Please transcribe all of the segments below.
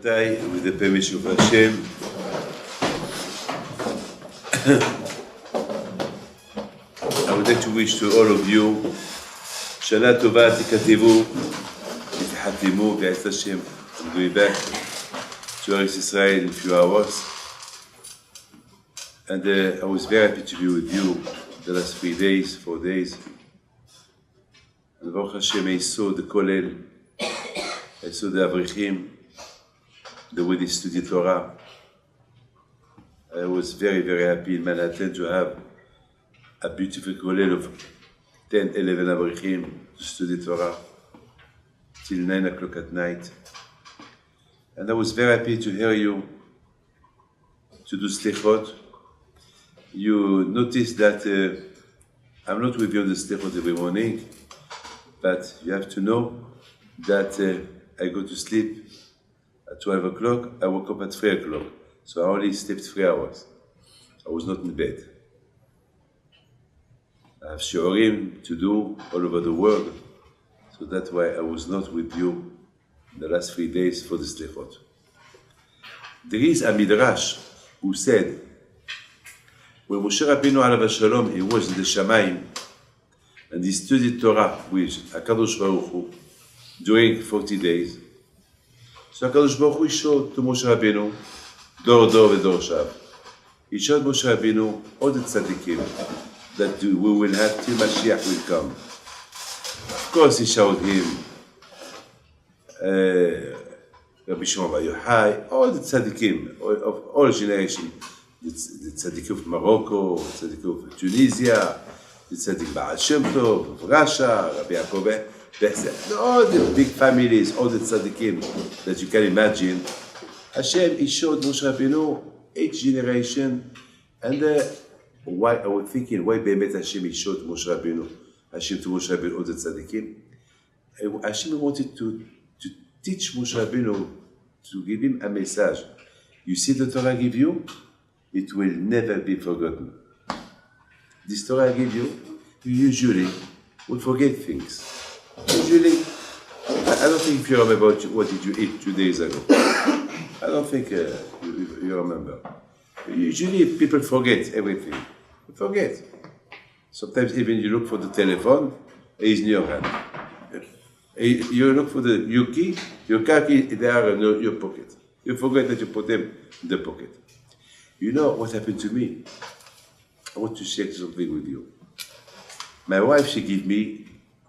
Rabotai, with the permission of Hashem, I would like to wish to all of you, Shana Tova Tikativu, Tihatimu, Be'ez Hashem. I'm going back to Eretz Israel in a few hours. And I was very happy to be with you the last 4 days. And Baruch Hashem, I saw the Kollel, I saw the Avrichim, the way they study Torah. I was very, very happy in Manhattan to have a beautiful Kollel of 10, 11 Avrichim to study Torah till 9 o'clock at night. And I was very happy to hear you to do Slichot. You notice that I'm not with you on the Slichot every morning, but you have to know that I go to sleep at 12 o'clock, I woke up at 3 o'clock. So I only slept 3 hours. I was not in bed. I have shiurim to do all over the world. So that's why I was not with you the last 3 days for the Slichot. There is a Midrash who said, when Moshe Rabbeinu alav Shalom, he was in the Shamayim, and he studied Torah with HaKadosh Baruch Hu during 40 days. So HaKadosh Baruch Hu showed to Moshe Rabbeinu, Dor Vedor Shav. He showed Moshe Rabbeinu all the tzaddikim that we will have till Mashiach will come. Of course, he showed him Rabbi Shimon Bar Yochai, all the tzaddikim of all generations. The tzaddik of Morocco, the tzaddik of Tunisia, the tzaddik Baal Shem Tov of Russia, Rabbi Yaakov, all the big families, all the tzaddikim that you can imagine. Hashem, he showed Moshe Rabbeinu each generation, and why I was thinking, why Be'emet Hashem he showed Moshe Rabbeinu, Hashem to Moshe Rabbeinu, all the tzaddikim. Hashem wanted to teach Moshe Rabbeinu, to give him a message. You see the Torah give you? It will never be forgotten. This Torah I give you, you usually will forget things. Usually, I don't think if you remember what did you eat 2 days ago. I don't think you remember. Usually people forget everything. You forget. Sometimes even you look for the telephone, it's in your hand. You look for your key, your car key, they are in your pocket. You forget that you put them in the pocket. You know what happened to me? I want to share something with you. My wife, she gave me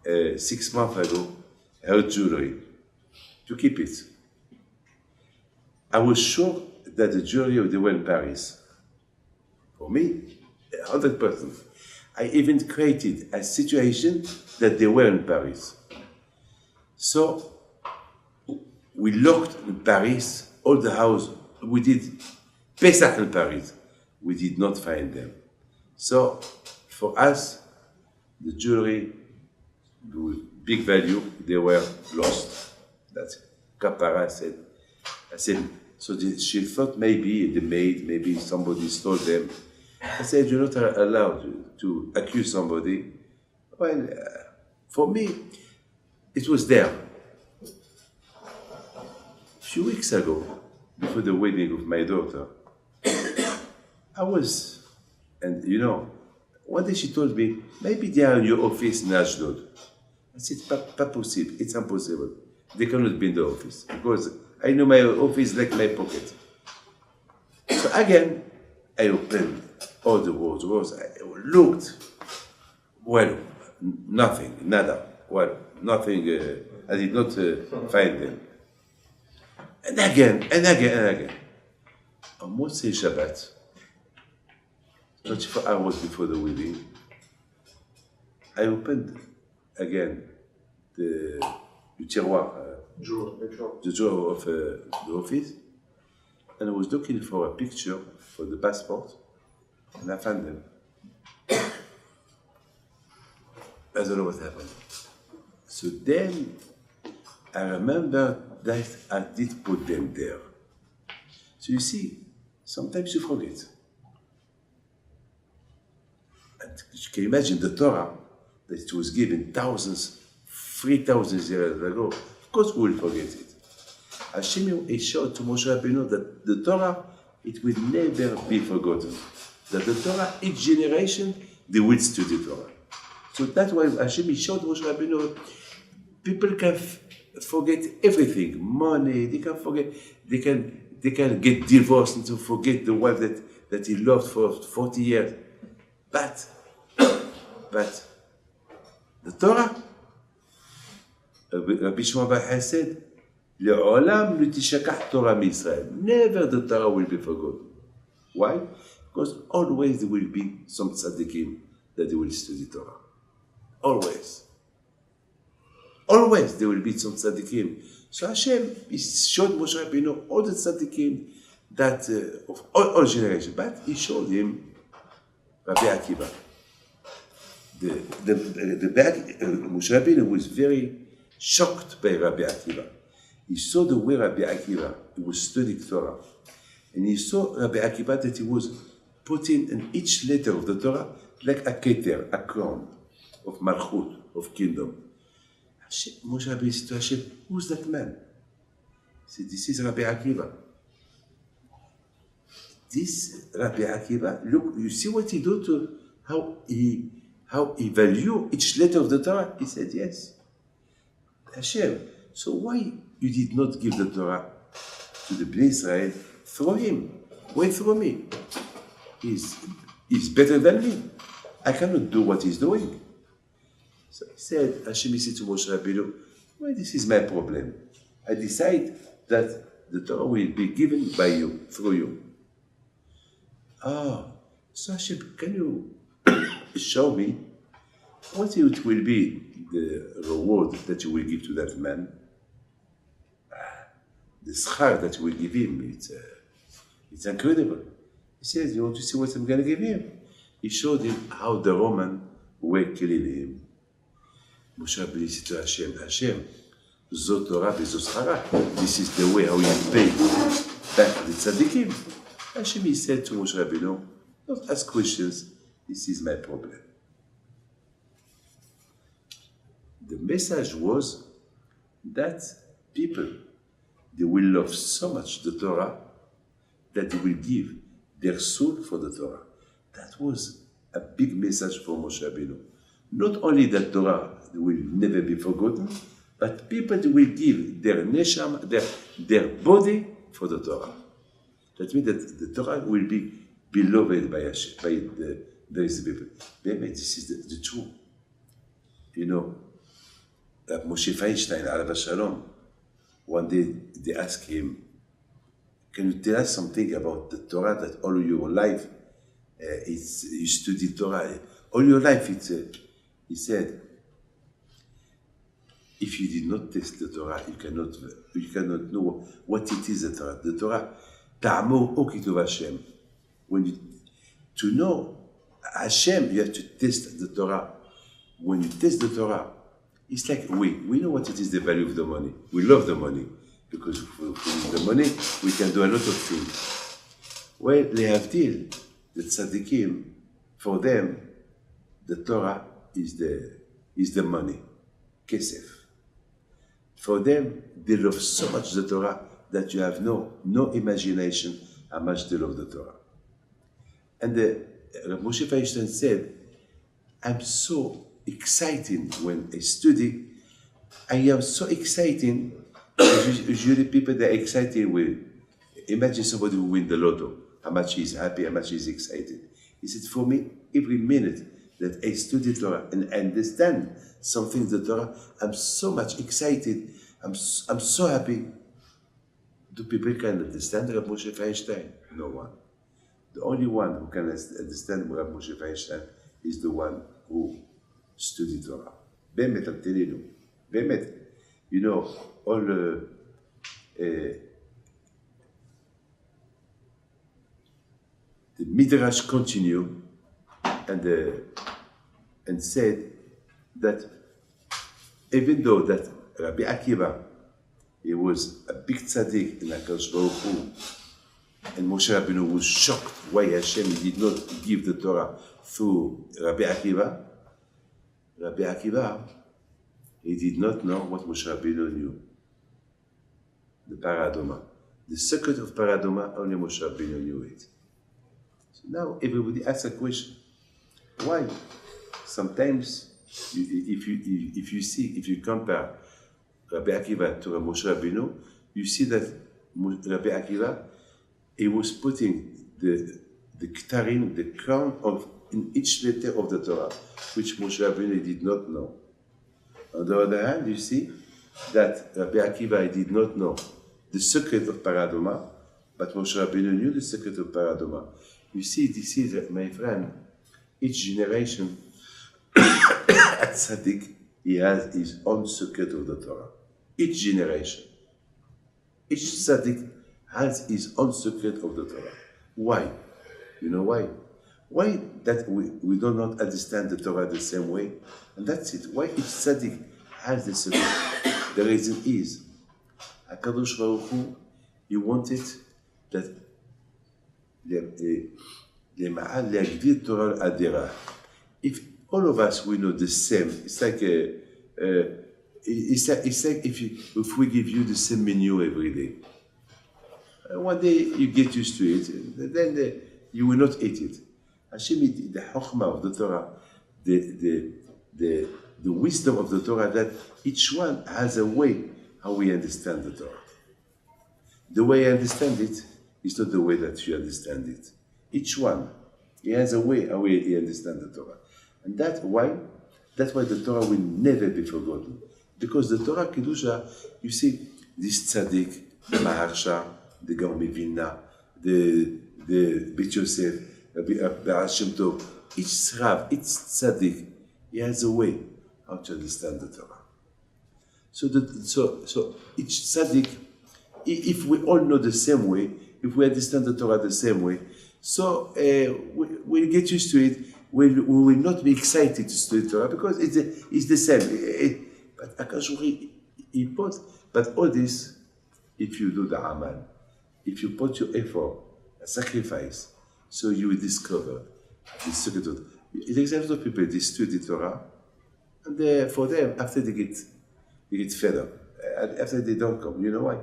6 months ago her jewelry to keep it. I was sure that the jewelry they were in Paris. For me, 100%. I even created a situation that they were in Paris. So we looked in Paris, all the house. We did Pesach in Paris. We did not find them. So for us, the jewelry with big value, they were lost. That's it. Kapara said. I said, so she thought maybe the maid, maybe somebody stole them. I said, you're not allowed to accuse somebody. Well, for me, it was there. A few weeks ago, before the wedding of my daughter, I was, and you know, one day she told me, maybe they are in your office in Ashdod. I said, pas possible, it's impossible. They cannot be in the office, because I know my office like my pocket. So again, I opened all the drawers, I looked, well, nothing, nada, well, nothing, I did not find them. And again, and again, and again. On Motzei Shabbat, 24 hours before the wedding, I opened again the tiroir, the drawer of the office, and I was looking for a picture for the passport, and I found them. I don't know what happened. So then I remember that I did put them there. So you see, sometimes you forget. And you can imagine the Torah, that it was given thousands, 3,000 years ago. Of course we will forget it. Hashem he showed to Moshe Rabbeinu that the Torah, it will never be forgotten. That the Torah, each generation, they will study Torah. So that's why Hashem he showed Moshe Rabbeinu, people can forget everything, money, they can forget, they can get divorced and to forget the wife that he loved for 40 years. But the Torah, Rabbi Shimon bar Yochai said, "Le'olam lo tishakach Torah miYisrael." Never the Torah will be forgotten. Why? Because always there will be some tzaddikim that they will study Torah. Always. Always there will be some tzaddikim. So Hashem he showed Moshe Rabbeinu all the tzaddikim that of all generations, but he showed him Rabbi Akiva. Moshe Rabbeinu was very shocked by Rabbi Akiva. He saw the way Rabbi Akiva he was studying Torah, and he saw Rabbi Akiva that he was putting in each letter of the Torah like a keter, a crown of malchut, of kingdom. Moshe Rabbeinu said to Hashem, "Who's that man?" He said, "This is Rabbi Akiva." This Rabbi Akiva, look, you see what he do to how he value each letter of the Torah? He said, "Yes." Hashem, so why you did not give the Torah to the Bnei Israel through him? Why through me? He's better than me. I cannot do what he's doing. So he said, Hashem said to Moshe Rabbeinu, "Well, this is my problem. I decide that the Torah will be given by you, through you." So Hashem, can you show me what it will be the reward that you will give to that man? The schar that you will give him, it's incredible. He says, "You want to see what I'm going to give him?" He showed him how the Romans were killing him. Moshe Rabbeinu said to Hashem, "Zot Torah v'zot schara." This is the way how you pay back the tzaddikim. Hashem he said to Moshe Rabbeinu, "Don't ask questions. This is my problem." The message was that people, they will love so much the Torah that they will give their soul for the Torah. That was a big message for Moshe Rabbeinu. Not only that Torah will never be forgotten, but people will give their neshama, their body for the Torah. That means that the Torah will be beloved by Hashem, by those people. Maybe this is the truth. You know, Moshe Feinstein, Alav Shalom, one day they asked him, "Can you tell us something about the Torah that all your life, you studied Torah, all your life?" He said, "If you did not test the Torah, you cannot know what it is, the Torah. The Torah, ta'amor o kitov Hashem. To know Hashem, you have to test the Torah. When you test the Torah, it's like we know what it is, the value of the money. We love the money because with the money we can do a lot of things. Well, lehavdil, the tzaddikim, for them, the Torah is the money, kesef. For them, they love so much the Torah that you have no imagination how much they love the Torah. And Moshe Feinstein said, "I'm so exciting when I study. I am so exciting." Usually people that are excited with, imagine somebody who win the lotto, how much he's happy, how much he's excited. He said, "For me, every minute that I study Torah and I understand something in the Torah, I'm so much excited. I'm so happy." Do people can understand Rabbi Moshe Feinstein? No one. The only one who can understand Rabbi Moshe Feinstein is the one who studied Torah. באמת, I'm telling you. באמת. You know, all the Midrash continue and said that even though that Rabbi Akiva, he was a big tzaddik in HaKadosh Baruch Hu, and Moshe Rabbeinu was shocked why Hashem did not give the Torah through Rabbi Akiva. Rabbi Akiva, he did not know what Moshe Rabbeinu knew. the paradoma. The secret of paradoma, only Moshe Rabbeinu knew it. So now everybody asks a question. Why? Sometimes, if you compare Rabbi Akiva to Moshe Rabbeinu, you see that Rabbi Akiva, he was putting the ktarim, the crown in each letter of the Torah, which Moshe Rabbeinu did not know. On the other hand, you see that Rabbi Akiva did not know the secret of paradoma, but Moshe Rabbeinu knew the secret of paradoma. You see, this is, my friend, each generation at Tzaddik, he has his own secret of the Torah. Each generation. Each Tzaddik has his own secret of the Torah. Why? You know why? Why that we do not understand the Torah the same way? And that's it. Why each Tzaddik has the secret? The reason is, HaKadosh Baruch Hu, he wanted that להגדיר תורה אדירה. If all of us we know the same, it's like if we give you the same menu every day. One day you get used to it, then you will not eat it. Hashem, the chokhmah of the Torah, the wisdom of the Torah, that each one has a way how we understand the Torah. The way I understand it is not the way that you understand it. Each one, he has a way how he understands the Torah. And that's why the Torah will never be forgotten. Because the Torah Kedusha, you see, this tzaddik, the Maharsha, the Gaon Vilna, the Beit Yosef, Baal Shem Tov, each Rav, each tzaddik, he has a way how to understand the Torah. So each tzaddik, if we all know the same way, if we understand the Torah the same way, so we'll get used to it. We will not be excited to study Torah because it's the same. But Akash, he put, but all this, if you do the amal, if you put your effort, a sacrifice, so you will discover the secret of it. There's a lot of people, they study Torah, and for them, after they get fed up, after they don't come. You know why?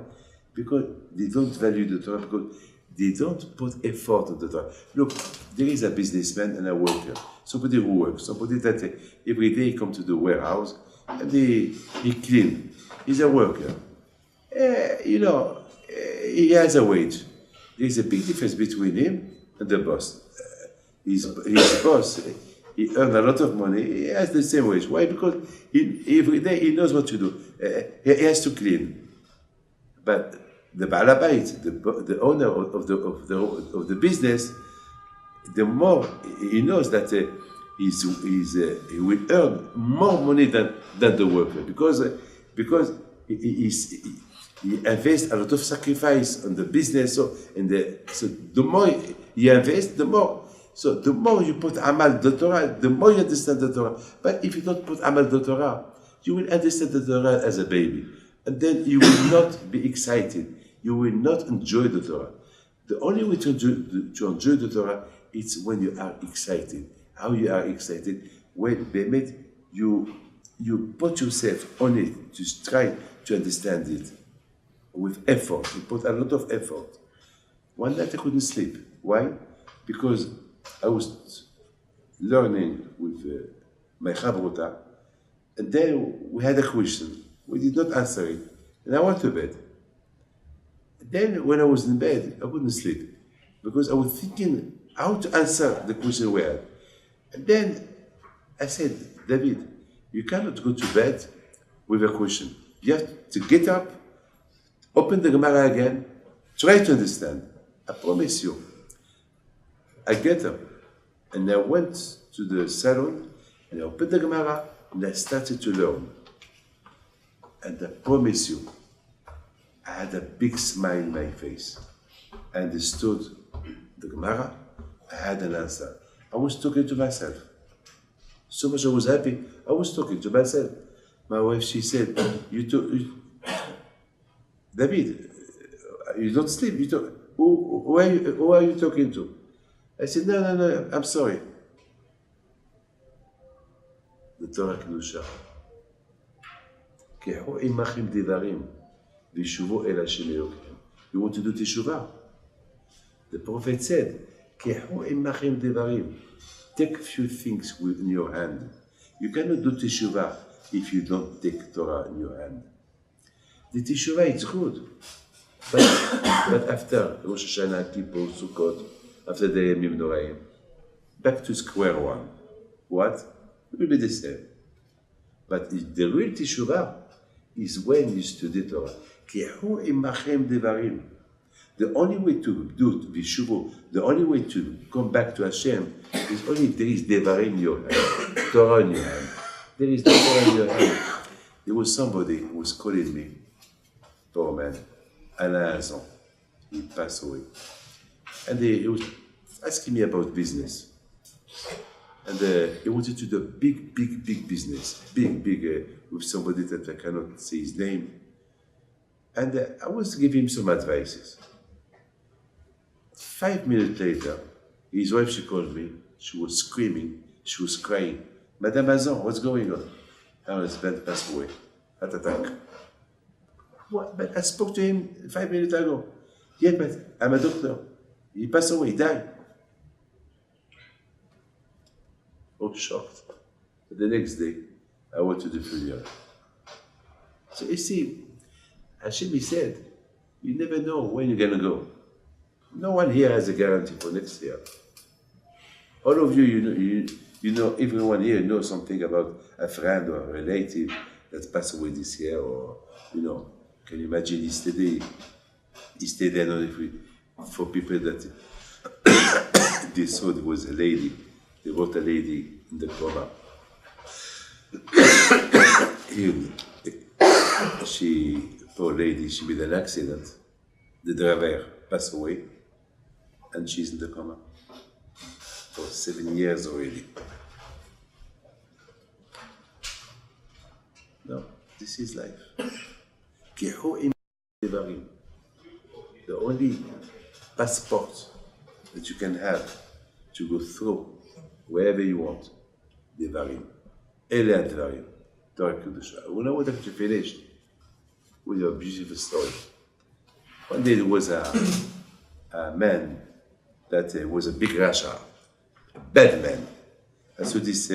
Because they don't value the Torah, because they don't put effort on the Torah. Look, there is a businessman and a worker. Somebody who works, somebody that every day come to the warehouse and he clean. He's a worker. He has a wage. There is a big difference between him and the boss. His boss, he earns a lot of money. He has the same wage. Why? Because every day he knows what to do. He has to clean. But the Baalabait, the owner of the business, the more he knows that he will earn more money than the worker because he invests a lot of sacrifice on the business. So the more you invest, the more. So the more you put amal the Torah, the more you understand the Torah. But if you don't put amal the Torah, you will understand the Torah as a baby, and then you will not be excited. You will not enjoy the Torah. The only way to enjoy the Torah is when you are excited. How you are excited? When you put yourself on it to try to understand it with effort. You put a lot of effort. One night I couldn't sleep. Why? Because I was learning with my chavrota, and then we had a question. We did not answer it, and I went to bed. Then when I was in bed, I couldn't sleep because I was thinking how to answer the question we had. And then I said, David, you cannot go to bed with a question. You have to get up, open the Gemara again, try to understand. I promise you. I get up and I went to the salon and I opened the Gemara and I started to learn. And I promise you, I had a big smile in my face. I understood the Gemara. I had an answer. I was talking to myself. So much I was happy. I was talking to myself. My wife, she said, David, you don't sleep. Who are you talking to? I said, no, I'm sorry. The Torah Kedusha. Kehu imachim divarim. Vishuvo el Hashem Elokim. You want to do teshuvah? The Prophet said, Kehu imachem devarim. Take a few things in your hand. You cannot do teshuvah if you don't take Torah in your hand. The teshuvah is good. But after Rosh Hashanah, Kippur, Sukkot, after the Yemim Noraim, back to square one. What? It will be the same. But the real teshuvah is when you study Torah. Kehu imachem devarim. The only way to do Vishuvo, the only way to come back to Hashem is only if there is devarim in your hand, Torah in your hand. There is no Torah in your hand. There was somebody who was calling me, poor man, Alain Azan. He passed away. And he was asking me about business. And he wanted to do big business. Big, with somebody that I cannot say his name. And I was giving him some advices. 5 minutes later, his wife, she called me. She was screaming. She was crying. Madame Azan, what's going on? Her husband passed away. Heart attack. What? But I spoke to him 5 minutes ago. Yeah, but I'm a doctor. He passed away, he died. I was shocked. But the next day, I went to the funeral. So you see, Hashem said, you never know when you're going to go. No one here has a guarantee for next year. All of you, you know, everyone here knows something about a friend or a relative that passed away this year, or, you know, can you imagine yesterday I know for people that they saw there was a lady, they wrote a lady in the coma. She, poor lady, she made an accident. The driver passed away, and she's in the coma for 7 years already. No, this is life. The only passport that you can have to go through wherever you want, Devarim. Ele Devarim. Torah Kedusha. We know what after you finished with your beautiful story. One day there was a man that was a big Rasha, a bad man. I saw this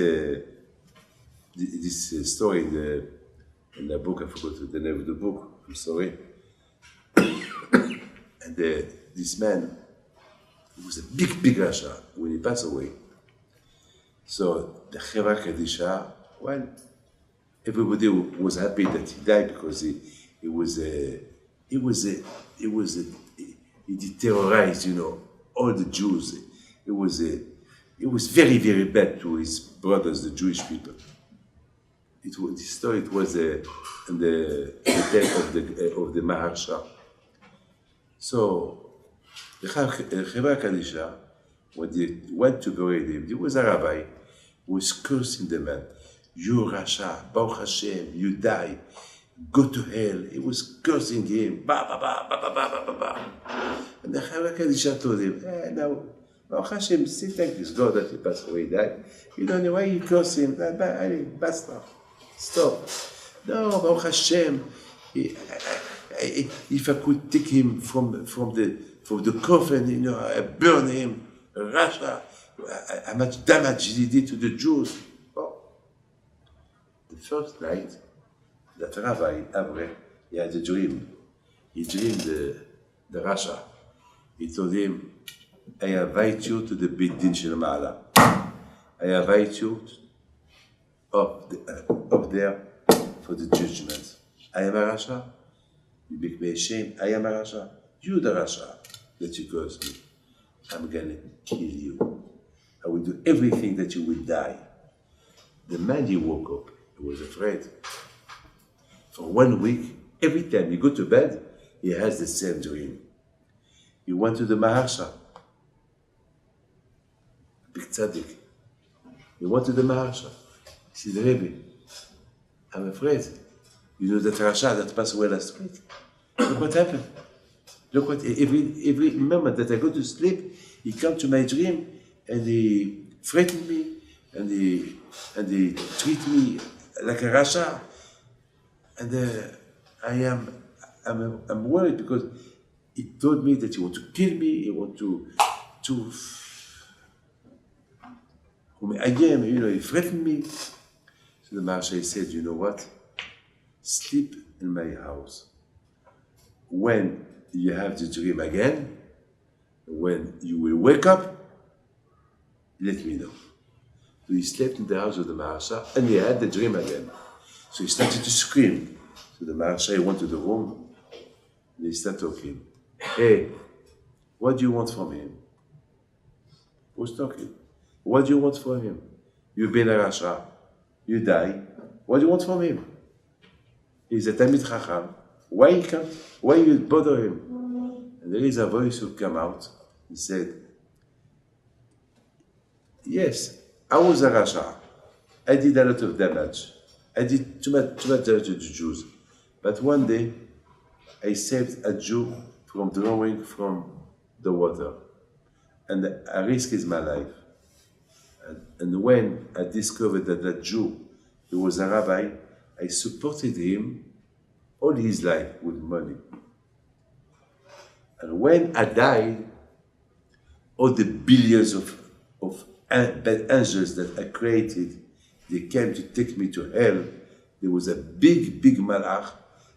story in the book. I forgot the name of the book. I'm sorry. And this man, he was a big Rasha when he passed away. So the Chevra Kadisha, well, everybody was happy that he died because he did terrorize, you know, all the Jews. It was very bad to his brothers, the Jewish people. This story, it was in the death of the Maharsha. So the Chevra Kadisha, when they went to bury him, there was a rabbi who was cursing the man. You Rasha, Baruch Hashem, you die, go to hell. He was cursing him, And the Chevra Kadisha told him, now, Baruch Hashem, say thank you, God that he passed away, died. You don't know why you curse him, basta, stop. No, Baruch Hashem, if I could take him from the coffin, you know, I burn him, Rasha, how much damage he did to the Jews. Oh. The first night, that Rabbi, Avreh, he had a dream. He dreamed the Rasha. He told him, I invite you to the Beit Din Shel Ma'ala. I invite you up there for the judgment. I am a Rasha. You make me ashamed. I am a Rasha. You the Rasha that you curse me. I'm going to kill you. I will do everything that you will die. The man, he woke up. He was afraid. For 1 week, every time he go to bed, he has the same dream. He went to the Maharsha, big tzaddik. He went to the Maharsha. He said, Rebbe, I'm afraid. You know that Rasha that passed away last week? Look what happened. Look what, every moment that I go to sleep, he come to my dream and he threatened me and he treat me like a Rasha. And I'm worried because he told me that he want to kill me, he want to again, he threatened me. So the Marsha said, you know what? Sleep in my house. When you have the dream again, when you will wake up, let me know. So he slept in the house of the Marsha and he had the dream again. So he started to scream. So the Marsha went to the room and he started talking. Hey, what do you want from him? Who's talking? What do you want from him? You've been a Rasha, you die. What do you want from him? He's a Talmid Chacham. Why he can't? Why you bother him? And there is a voice who came out and said, yes, I was a Rasha. I did a lot of damage. I did too much damage to the Jews. But one day, I saved a Jew from drowning from the water. And I risked my life. And when I discovered that that Jew, he was a rabbi, I supported him all his life with money. And when I died, all the billions of bad angels that I created, they came to take me to hell. There was a big malach,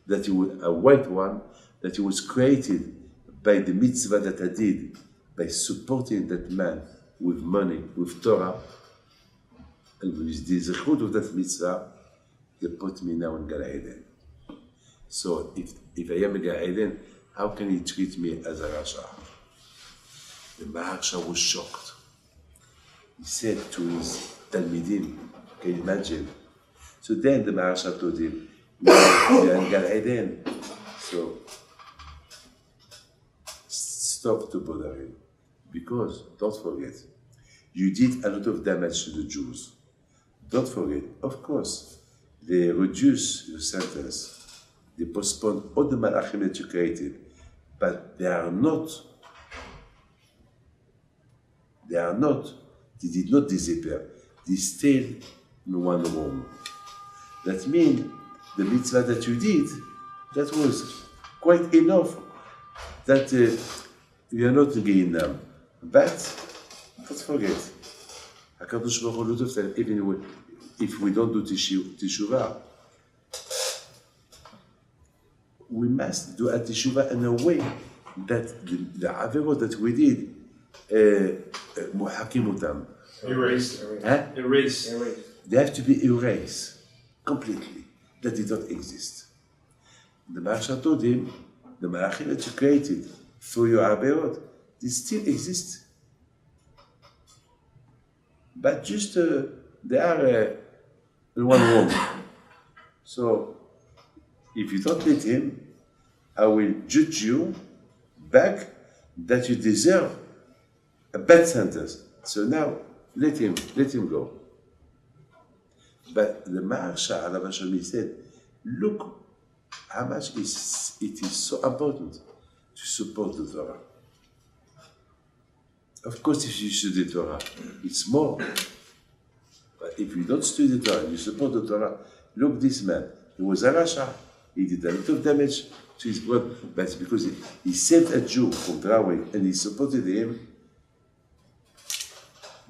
that he was a white one, that he was created by the mitzvah that I did, by supporting that man with money, with Torah, and with the zechut of that mitzvah, they put me now in Gan Eden. So if I am in Gan Eden, how can he treat me as a Rasha? The Maharsha was shocked. He said to his Talmidim, can you imagine? So then the Maharsha told him, you are in Gan Eden, so stop to bother him. Because, don't forget, you did a lot of damage to the Jews. Don't forget, of course, they reduce your sentence. They postpone all the malachim that you created. But they did not disappear. They stayed in one room. That means the mitzvah that you did, that was quite enough that you are not in Gehinnom. But, don't forget, HaKadosh Baruch Hu said, even if we don't do teshuvah, we must do a teshuvah in a way that the averot that we did, muhakim utam. Erased. Huh? Erased. They have to be erased completely, that they don't exist. The Maharsha told him, the malachim that you created through your averot, they still exist. But just they are in one room. So if you don't let him, I will judge you back that you deserve a bad sentence. So now let him go. But the Maharsha Alav Hashem said, look how much it is so important to support the Torah. Of course, if you study Torah, it's more. But if you don't study the Torah, you support the Torah, look, this man, he was a Rasha, he did a lot of damage to his brother, but it's because he saved a Jew from drowning and he supported him,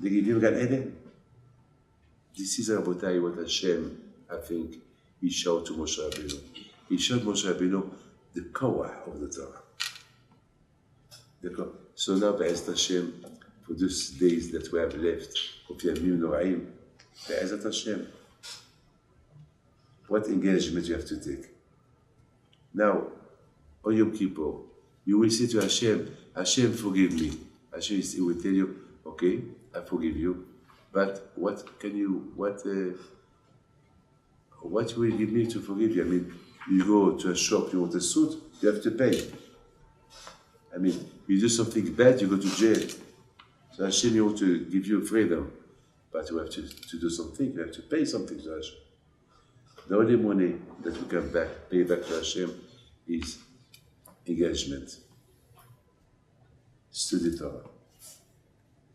they gave him Gan Eden. This is Rabotai, what Hashem, I think, he showed to Moshe Rabbeinu. He showed Moshe Rabbeinu the koach of the Torah. So now, Be'ezat Hashem, for those days that we have left of Yamim Noraim, Be'ezat Hashem, what engagement you have to take. Now, on Yom Kippur, you will say to Hashem, Hashem, forgive me. Hashem will tell you, okay, I forgive you, but what will you give me to forgive you? I mean, you go to a shop, you want a suit, you have to pay. I mean, you do something bad, you go to jail. So Hashem, you want to give you freedom, but you have to do something, you have to pay something to Hashem. The only money that we can pay back to Hashem is engagement. Study Torah.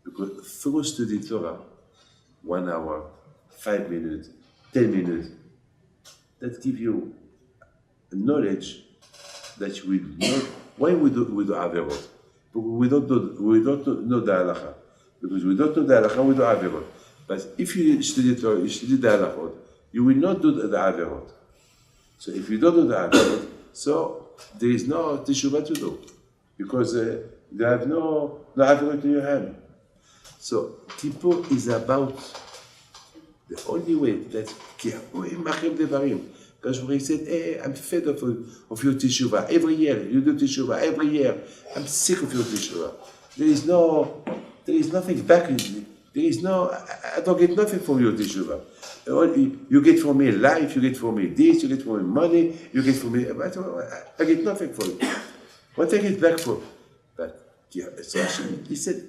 Because through study Torah, 1 hour, 5 minutes, 10 minutes, that give you knowledge that we not. Why we do averot? We don't know the halacha. Because we don't know the halacha, we do averot. But if you study Torah, you study the halachot, you will not do the averot. So if you don't do the averot, so there is no teshuvah to do, because you have no averot in your hand. So Kippur is about the only way that because when he said, hey, I'm fed of your teshuvah. Every year you do teshuvah. Every year I'm sick of your teshuvah. There is nothing back in it. There is no, I don't get nothing from your teshuvah. You get from me life, you get from me this, you get from me money, you get from me, I get nothing from you. What I get back for? But so he said,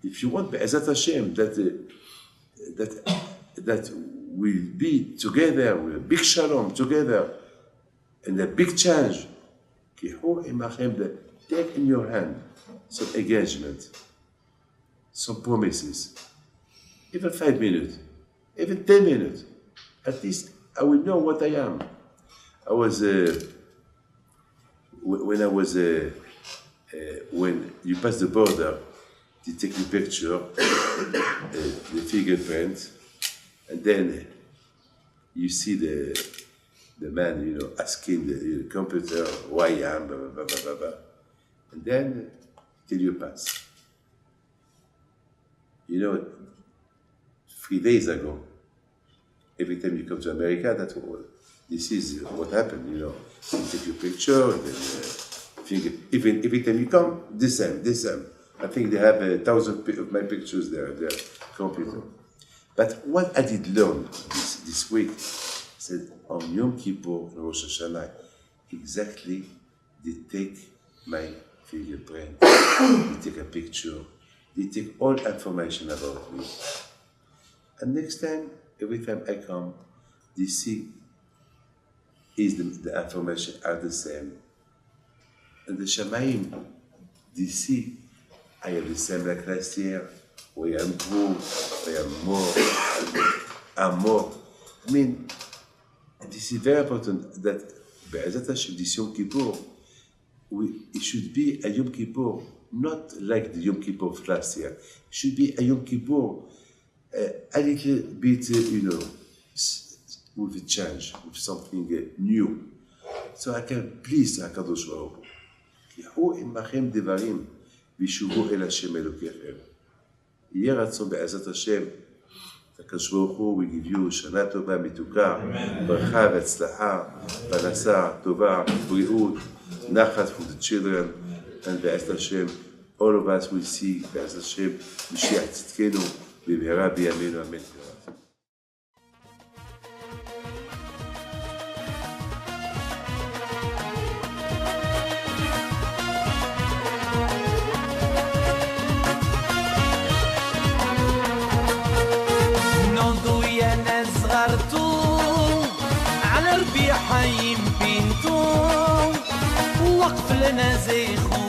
if you want Be'ezat Hashem, that we'll be together, with a big shalom together, and a big change, take in your hand some engagement, some promises, even 5 minutes, even 10 minutes. At least I will know what I am. I was, when you pass the border, you take the picture, the fingerprint, and then you see the man, asking the computer who I am, blah, blah, blah, blah, blah. And then till you pass. 3 days ago, every time you come to America, this is what happened, You take your picture, and then every time you come, the same. I think they have 1,000 of my pictures there, their computer. But what I did learn this week, I said, on Yom Kippur, Rosh Hashanah, exactly, they take my fingerprint, they take a picture, they take all information about me. And next time, every time I come, they see the information are the same. And the Shamayim, they see I am the same like last year, we am improved, I am more. I mean, this is very important that Be'ezat Hashem, this Yom Kippur, it should be a Yom Kippur, not like the Yom Kippur of last year. It should be a Yom Kippur a little bit, with a change, with something new. So I can please HaKadosh Baruch Hu. כי הוא עמכם דברים וישובו אל השם אלוקיכם. יהיה רצון בעזרת השם, הקדוש ברוך הוא, we give you שנה טובה מתוקה, ברכה והצלחה, פרנסה טובה, בריאות, נחת for the children, and בעזרת השם, all of us will see בעזרת השם, משיח צדקנו, במהרה בימינו אמן. حيم بنتو وقف لنا زي خو